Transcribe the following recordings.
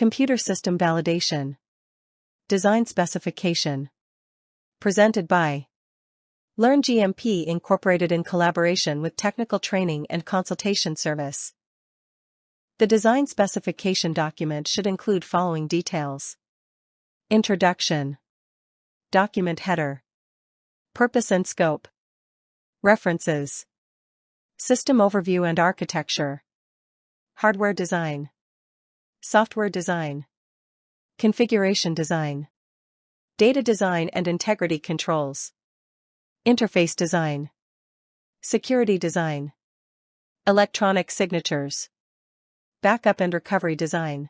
Computer System Validation. Design Specification. Presented by Learn GMP Incorporated in collaboration with Technical Training and Consultation Service. The design specification document should include following details. Introduction. Document header. Purpose and scope. References. System overview and architecture. Hardware design. Software design. Configuration design. Data design and integrity controls. Interface design. Security design. Electronic signatures. Backup and recovery design.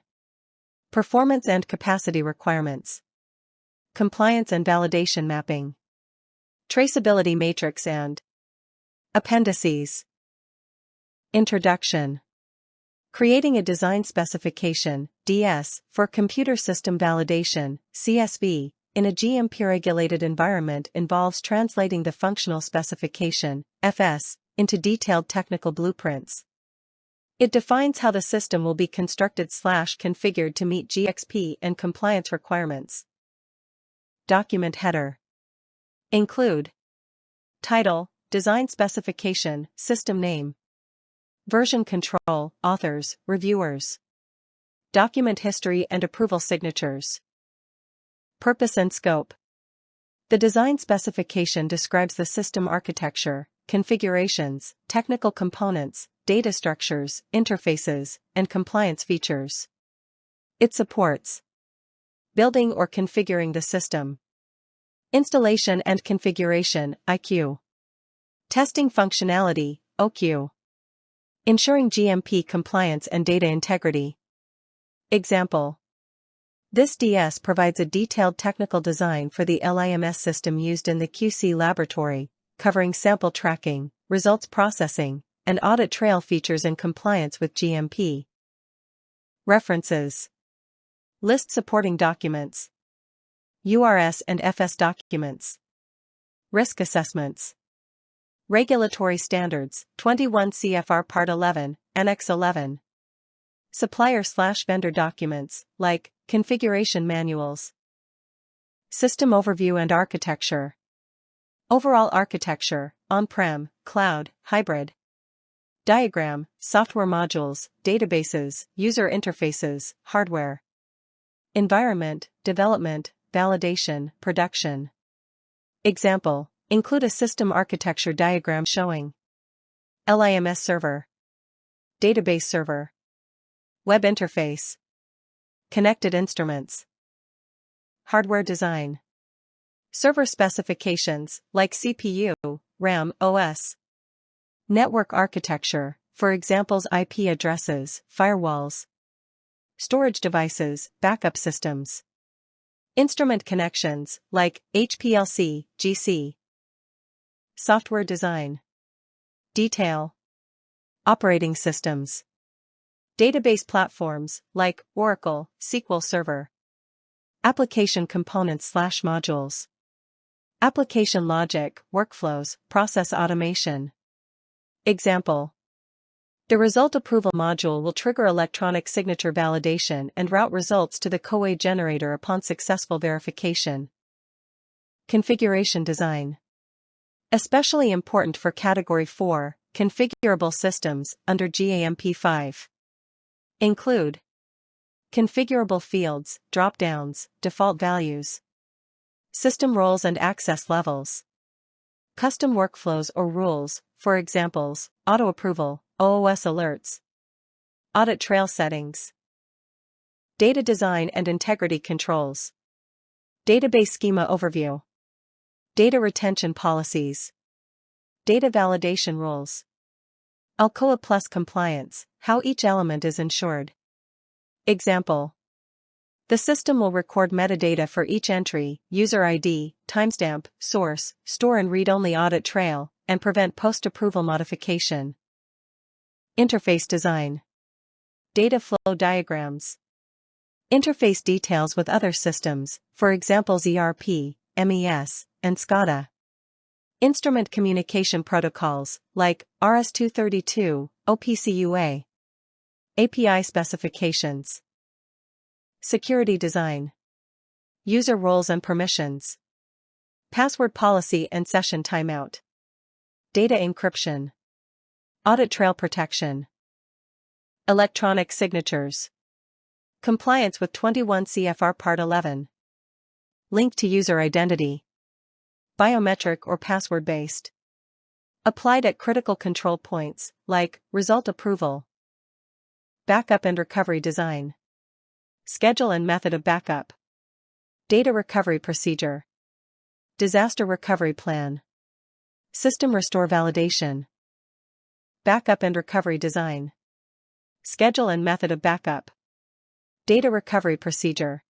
Performance and capacity requirements. Compliance and validation mapping. Traceability matrix and appendices. Introduction. Creating a design specification, DS, for computer system validation, CSV, in a GMP-regulated environment involves translating the functional specification, FS, into detailed technical blueprints. It defines how the system will be constructed/configured to meet GXP and compliance requirements. Document header. Include title, design specification, system name. Version control, authors, reviewers. Document history and approval signatures. Purpose and scope. The design specification describes the system architecture, configurations, technical components, data structures, interfaces, and compliance features. It supports building or configuring the system, installation and configuration, IQ, testing functionality, OQ, ensuring GMP compliance and data integrity. Example. This DS provides a detailed technical design for the LIMS system used in the QC laboratory, covering sample tracking, results processing, and audit trail features in compliance with GMP. References. List supporting documents. URS and FS documents. Risk assessments. Regulatory standards, 21 CFR Part 11, Annex 11. Supplier/vendor documents, like configuration manuals. System overview and architecture. Overall architecture, on-prem, cloud, hybrid. Diagram, software modules, databases, user interfaces, hardware. Environment, development, validation, production. Example, include a system architecture diagram showing LIMS server, database server, web interface, connected instruments. Hardware design. Server specifications, like CPU, RAM, OS. Network architecture, for examples IP addresses, firewalls. Storage devices, backup systems. Instrument connections, like HPLC, GC. Software design. Detail. Operating systems. Database platforms, like Oracle, SQL Server. Application components/modules. Application logic, workflows, process automation. Example. The result approval module will trigger electronic signature validation and route results to the COA generator upon successful verification. Configuration design. Especially important for Category 4, configurable systems, under GAMP5. Include configurable fields, drop-downs, default values. System roles and access levels. Custom workflows or rules, for examples, auto-approval, OOS alerts. Audit trail settings. Data design and integrity controls. Database schema overview. Data retention policies. Data validation rules. Alcoa Plus compliance, how each element is ensured. Example. The system will record metadata for each entry, user ID, timestamp, source, store and read-only audit trail, and prevent post-approval modification. Interface design. Data flow diagrams. Interface details with other systems, for example ERP, MES, and SCADA. Instrument communication protocols, like RS-232, OPC UA. API specifications. Security design. User roles and permissions. Password policy and session timeout. Data encryption. Audit trail protection. Electronic signatures. Compliance with 21 CFR Part 11. Link to user identity. Biometric or password-based. Applied at critical control points, like result approval. Backup and recovery design. Schedule and method of backup. Data recovery procedure. Disaster recovery plan. System restore validation. Backup and recovery design. Schedule and method of backup. Data recovery procedure.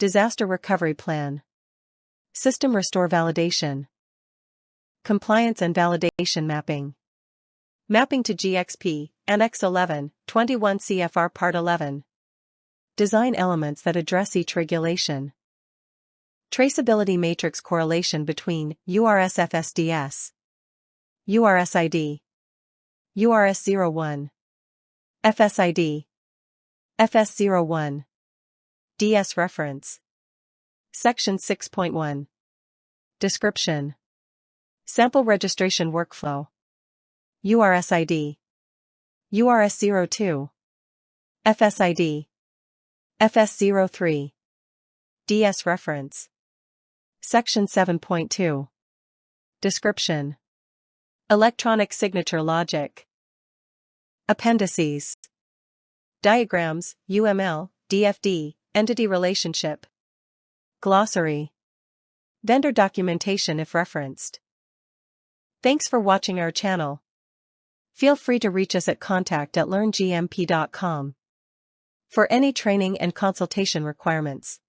Disaster recovery plan. System restore validation. Compliance and validation mapping. Mapping to GXP, Annex 11, 21 CFR Part 11. Design elements that address each regulation. Traceability matrix correlation between URSFSDS, URSID, URS01, FSID, FS01, DS reference. Section 6.1. Description. Sample registration workflow. URSID, URS02, FSID, FS03, DS reference. Section 7.2. Description. Electronic signature logic. Appendices. Diagrams, UML, DFD, entity relationship. Glossary. Vendor documentation if referenced. Thanks for watching our channel. Feel free to reach us at contact@learngmp.com for any training and consultation requirements.